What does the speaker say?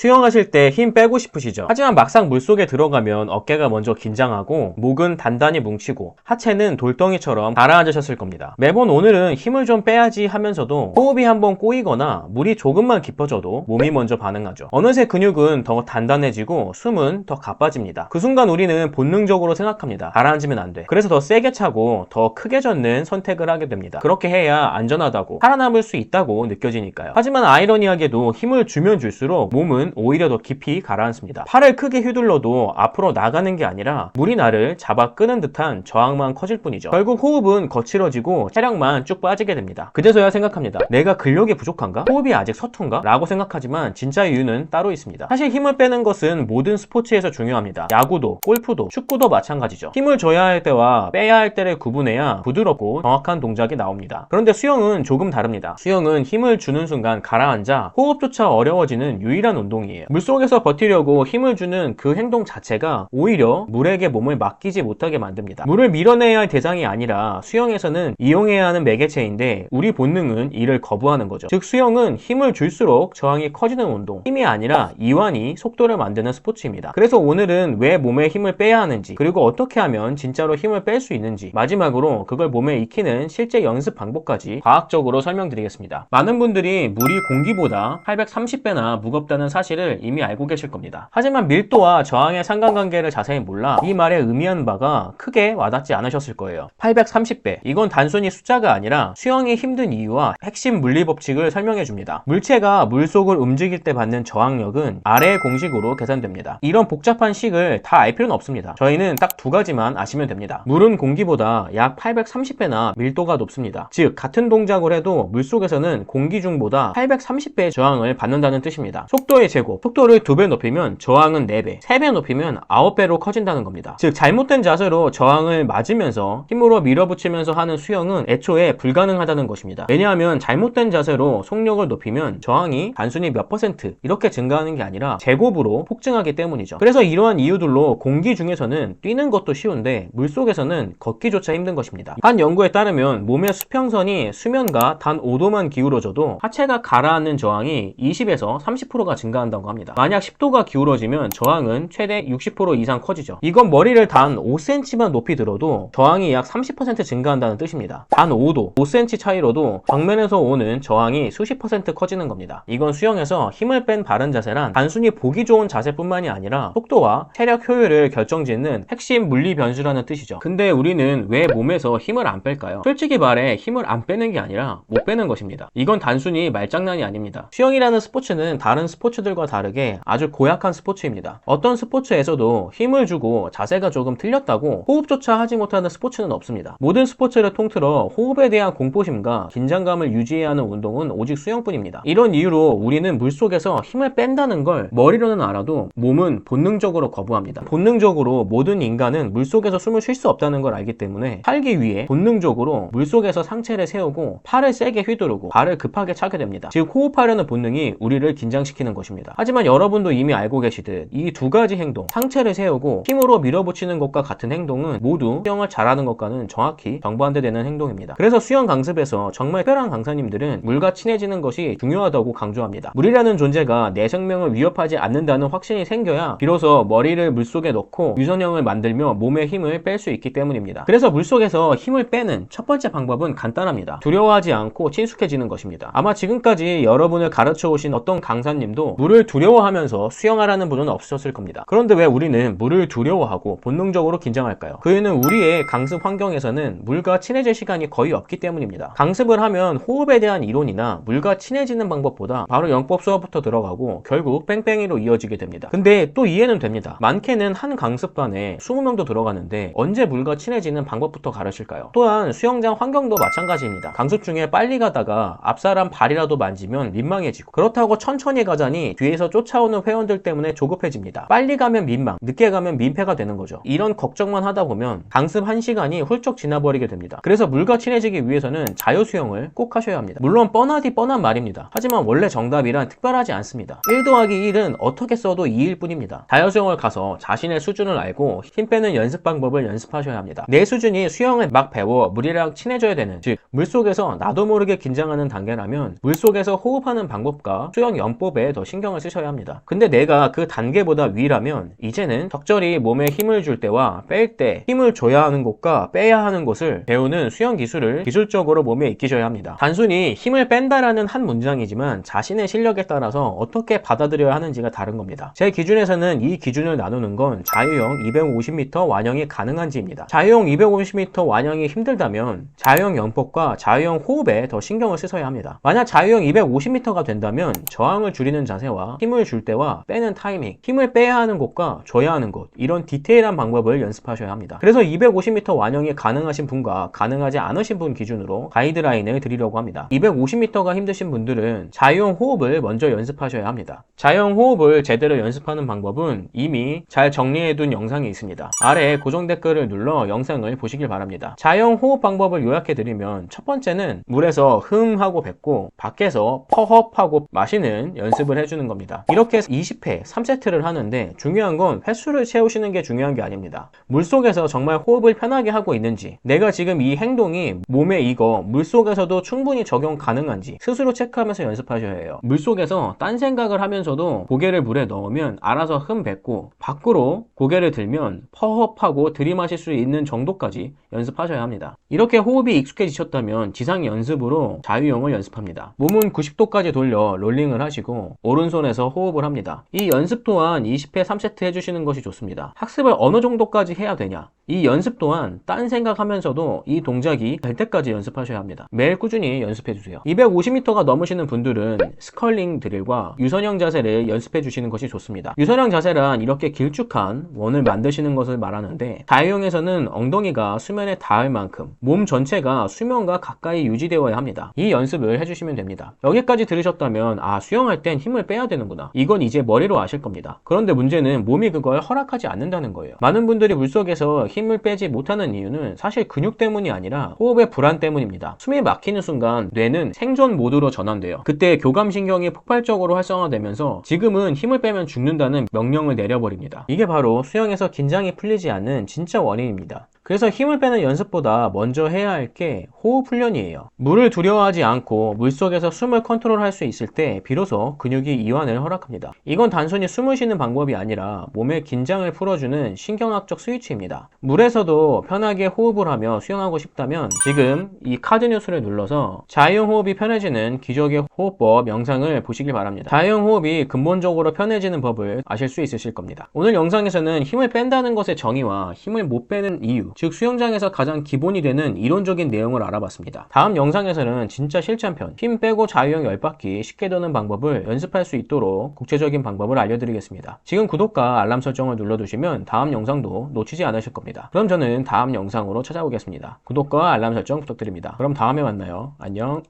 수영하실 때 힘 빼고 싶으시죠? 하지만 막상 물속에 들어가면 어깨가 먼저 긴장하고 목은 단단히 뭉치고 하체는 돌덩이처럼 가라앉으셨을 겁니다. 매번 오늘은 힘을 좀 빼야지 하면서도 호흡이 한번 꼬이거나 물이 조금만 깊어져도 몸이 먼저 반응하죠. 어느새 근육은 더 단단해지고 숨은 더 가빠집니다. 그 순간 우리는 본능적으로 생각합니다. 가라앉으면 안 돼. 그래서 더 세게 차고 더 크게 젓는 선택을 하게 됩니다. 그렇게 해야 안전하다고 살아남을 수 있다고 느껴지니까요. 하지만 아이러니하게도 힘을 주면 줄수록 몸은 오히려 더 깊이 가라앉습니다. 팔을 크게 휘둘러도 앞으로 나가는 게 아니라 물이 나를 잡아 끄는 듯한 저항만 커질 뿐이죠. 결국 호흡은 거칠어지고 체력만 쭉 빠지게 됩니다. 그제서야 생각합니다. 내가 근력이 부족한가? 호흡이 아직 서툰가? 라고 생각하지만 진짜 이유는 따로 있습니다. 사실 힘을 빼는 것은 모든 스포츠에서 중요합니다. 야구도, 골프도, 축구도 마찬가지죠. 힘을 줘야 할 때와 빼야 할 때를 구분해야 부드럽고 정확한 동작이 나옵니다. 그런데 수영은 조금 다릅니다. 수영은 힘을 주는 순간 가라앉아 호흡조차 어려워지는 유일한 운동이에요. 물속에서 버티려고 힘을 주는 그 행동 자체가 오히려 물에게 몸을 맡기지 못하게 만듭니다. 물을 밀어내야 할 대상이 아니라 수영에서는 이용해야 하는 매개체인데 우리 본능은 이를 거부하는 거죠. 즉 수영은 힘을 줄수록 저항이 커지는 운동, 힘이 아니라 이완이 속도를 만드는 스포츠입니다. 그래서 오늘은 왜 몸에 힘을 빼야 하는지, 그리고 어떻게 하면 진짜로 힘을 뺄 수 있는지, 마지막으로 그걸 몸에 익히는 실제 연습 방법까지 과학적으로 설명드리겠습니다. 많은 분들이 물이 공기보다 830배나 무겁다는 사실을 이미 알고 계실 겁니다. 하지만 밀도와 저항의 상관관계를 자세히 몰라 이 말에 의미하는 바가 크게 와닿지 않으셨을 거예요. 830배, 이건 단순히 숫자가 아니라 수영이 힘든 이유와 핵심 물리 법칙을 설명해 줍니다. 물체가 물속을 움직일 때 받는 저항력은 아래의 공식으로 계산됩니다. 이런 복잡한 식을 다 알 필요는 없습니다. 저희는 딱 두 가지만 아시면 됩니다. 물은 공기보다 약 830배나 밀도가 높습니다. 즉 같은 동작을 해도 물속에서는 공기 중보다 830배의 저항을 받는다는 뜻입니다. 속도의 제곱, 속도를 2배 높이면 저항은 4배, 3배 높이면 9배로 커진다는 겁니다. 즉 잘못된 자세로 저항을 맞으면서 힘으로 밀어붙이면서 하는 수영은 애초에 불가능하다는 것입니다. 왜냐하면 잘못된 자세로 속력을 높이면 저항이 단순히 몇 퍼센트 이렇게 증가하는 게 아니라 제곱으로 폭증하기 때문이죠. 그래서 이러한 이유들로 공기 중에서는 뛰는 것도 쉬운데 물속에서는 걷기조차 힘든 것입니다. 한 연구에 따르면 몸의 수평선이 수면과 단 5도만 기울어져도 하체가 가라앉는 저항이 20에서 30%가 증가한다고 합니다. 만약 10도가 기울어지면 저항은 최대 60% 이상 커지죠. 이건 머리를 단 5cm만 높이 들어도 저항이 약 30% 증가한다는 뜻입니다. 단 5도, 5cm 차이로도 정면에서 오는 저항이 수십 퍼센트 커지는 겁니다. 이건 수영에서 힘을 뺀 바른 자세란 단순히 보기 좋은 자세뿐만이 아니라 속도와 체력 효율을 결정짓는 핵심 물리 변수라는 뜻이죠. 근데 우리는 왜 몸에서 힘을 안 뺄까요? 솔직히 말해 힘을 안 빼는 게 아니라 못 빼는 것입니다. 이건 단순히 말장난이 아닙니다. 수영이라는 스포츠는 다른 스포츠들과 다르게 아주 고약한 스포츠입니다. 어떤 스포츠에서도 힘을 주고 자세가 조금 틀렸다고 호흡조차 하지 못하는 스포츠는 없습니다. 모든 스포츠를 통틀어 호흡에 대한 공포심과 긴장감을 유지해야 하는 운동은 오직 수영뿐입니다. 이런 이유로 우리는 물속에서 힘을 뺀다는 걸 머리로는 알아도 몸은 본능적으로 거부합니다. 본능적으로 모든 인간은 물속에서 숨을 쉴 수 없다는 걸 알기 때문에 살기 위해 본능적으로 물속에서 상체를 세우고 팔을 세게 휘두르고 발을 급하게 차게 됩니다. 즉 호흡하려는 본능이 우리를 긴장시키는 것입니다. 하지만 여러분도 이미 알고 계시듯 이 두 가지 행동, 상체를 세우고 힘으로 밀어붙이는 것과 같은 행동은 모두 수영을 잘하는 것과는 정확히 정반대되는 행동입니다. 그래서 수영 강습에서 정말 특별한 강사님들은 물과 친해지는 것이 중요하다고 강조합니다. 물이라는 존재가 내 생명을 위협하지 않는다는 확신이 생겨야 비로소 머리를 물속에 넣고 유선형을 만들며 몸의 힘을 뺄 수 있기 때문입니다. 그래서 물속에서 힘을 빼는 첫 번째 방법은 간단합니다. 두려워하지 않고 친숙해지는 것입니다. 아마 지금까지 여러분을 가르쳐 오신 어떤 강사님도 물을 두려워하면서 수영하라는 분은 없으셨을 겁니다. 그런데 왜 우리는 물을 두려워하고 본능적으로 긴장할까요? 그 이유는 우리의 강습 환경에서는 물과 친해질 시간이 거의 없기 때문입니다. 강습을 하면 호흡에 대한 이론이나 물과 친해지는 방법보다 바로 영법 수업부터 들어가고 결국 뺑뺑이로 이어지게 됩니다. 근데 또 이해는 됩니다. 많게는 한 강습반에 20명도 들어가는데 언제 물과 친해지는 방법부터 가르칠까요? 또한 수영장 환경도 마찬가지입니다. 강습 중에 빨리 가다가 앞사람 발이라도 만지면 민망해지고 그렇다고 천천히 가자니 뒤에서 쫓아오는 회원들 때문에 조급해집니다. 빨리 가면 민망, 늦게 가면 민폐가 되는 거죠. 이런 걱정만 하다 보면 강습 1시간이 훌쩍 지나버리게 됩니다. 그래서 물과 친해지기 위해서는 자유수영을 꼭 하셔야 합니다. 물론 뻔하디 뻔한 말입니다. 하지만 원래 정답이란 특별하지 않습니다. 1 더하기 1은 어떻게 써도 2일 뿐입니다. 자유수영을 가서 자신의 수준을 알고 힘 빼는 연습 방법을 연습하셔야 합니다. 내 수준이 수영을 막 배워 물이랑 친해져야 되는, 즉 물속에서 나도 모르게 긴장하는 단계라면 물속에서 호흡하는 방법과 수영 연법에 더 신경 신경을 쓰셔야 합니다. 근데 내가 그 단계보다 위라면 이제는 적절히 몸에 힘을 줄 때와 뺄 때 힘을 줘야 하는 것과 빼야 하는 것을 배우는 수영 기술을 기술적으로 몸에 익히셔야 합니다. 단순히 힘을 뺀다라는 한 문장이지만 자신의 실력에 따라서 어떻게 받아들여야 하는지가 다른 겁니다. 제 기준에서는 이 기준을 나누는 건 자유형 250m 완영이 가능한지입니다. 자유형 250m 완영이 힘들다면 자유형 연폭과 자유형 호흡에 더 신경을 쓰셔야 합니다. 만약 자유형 250m가 된다면 저항을 줄이는 자세와 힘을 줄 때와 빼는 타이밍, 힘을 빼야 하는 곳과 줘야 하는 곳, 이런 디테일한 방법을 연습하셔야 합니다. 그래서 250m 완영이 가능하신 분과 가능하지 않으신 분 기준으로 가이드라인을 드리려고 합니다. 250m가 힘드신 분들은 자유형 호흡을 먼저 연습하셔야 합니다. 자유형 호흡을 제대로 연습하는 방법은 이미 잘 정리해둔 영상이 있습니다. 아래 고정 댓글을 눌러 영상을 보시길 바랍니다. 자유형 호흡 방법을 요약해드리면 첫 번째는 물에서 흠 하고 뱉고 밖에서 퍼헙 하고 마시는 연습을 해주는 겁니다. 이렇게 해서 20회 3세트를 하는데 중요한 건 횟수를 채우시는 게 중요한 게 아닙니다. 물속에서 정말 호흡을 편하게 하고 있는지, 내가 지금 이 행동이 몸에 익어 물속에서도 충분히 적용 가능한지 스스로 체크하면서 연습하셔야 해요. 물속에서 딴 생각을 하면서도 고개를 물에 넣으면 알아서 흠 뱉고 밖으로 고개를 들면 퍼헙하고 들이마실 수 있는 정도까지 연습하셔야 합니다. 이렇게 호흡이 익숙해지셨다면 지상 연습으로 자유형을 연습합니다. 몸은 90도까지 돌려 롤링을 하시고 오른손에서 호흡을 합니다. 이 연습 또한 20회 3세트 해주시는 것이 좋습니다. 학습을 어느 정도까지 해야 되냐? 이 연습 또한 딴 생각하면서도 이 동작이 될 때까지 연습하셔야 합니다. 매일 꾸준히 연습해주세요. 250m가 넘으시는 분들은 스컬링 드릴과 유선형 자세를 연습해주시는 것이 좋습니다. 유선형 자세란 이렇게 길쭉한 원을 만드시는 것을 말하는데 자유형에서는 엉덩이가 수면에 닿을 만큼 몸 전체가 수면과 가까이 유지되어야 합니다. 이 연습을 해주시면 됩니다. 여기까지 들으셨다면 수영할 땐 힘을 빼야 되는구나. 이건 이제 머리로 아실 겁니다. 그런데 문제는 몸이 그걸 허락하지 않는다는 거예요. 많은 분들이 물속에서 힘을 빼지 못하는 이유는 사실 근육 때문이 아니라 호흡의 불안 때문입니다. 숨이 막히는 순간 뇌는 생존 모드로 전환돼요. 그때 교감신경이 폭발적으로 활성화되면서 지금은 힘을 빼면 죽는다는 명령을 내려버립니다. 이게 바로 수영에서 긴장이 풀리지 않는 진짜 원인입니다. 그래서 힘을 빼는 연습보다 먼저 해야 할 게 호흡 훈련이에요. 물을 두려워하지 않고 물속에서 숨을 컨트롤할 수 있을 때 비로소 근육이 이완을 허락합니다. 이건 단순히 숨을 쉬는 방법이 아니라 몸의 긴장을 풀어주는 신경학적 스위치입니다. 물에서도 편하게 호흡을 하며 수영하고 싶다면 지금 이 카드 뉴스를 눌러서 자유형 호흡이 편해지는 기적의 호흡법 영상을 보시길 바랍니다. 자유형 호흡이 근본적으로 편해지는 법을 아실 수 있으실 겁니다. 오늘 영상에서는 힘을 뺀다는 것의 정의와 힘을 못 빼는 이유, 즉 수영장에서 가장 기본이 되는 이론적인 내용을 알아봤습니다. 다음 영상에서는 진짜 실전편, 힘 빼고 자유형 10바퀴 쉽게 도는 방법을 연습할 수 있도록 구체적인 방법을 알려드리겠습니다. 지금 구독과 알람 설정을 눌러두시면 다음 영상도 놓치지 않으실 겁니다. 그럼 저는 다음 영상으로 찾아오겠습니다. 구독과 알람 설정 부탁드립니다. 그럼 다음에 만나요. 안녕.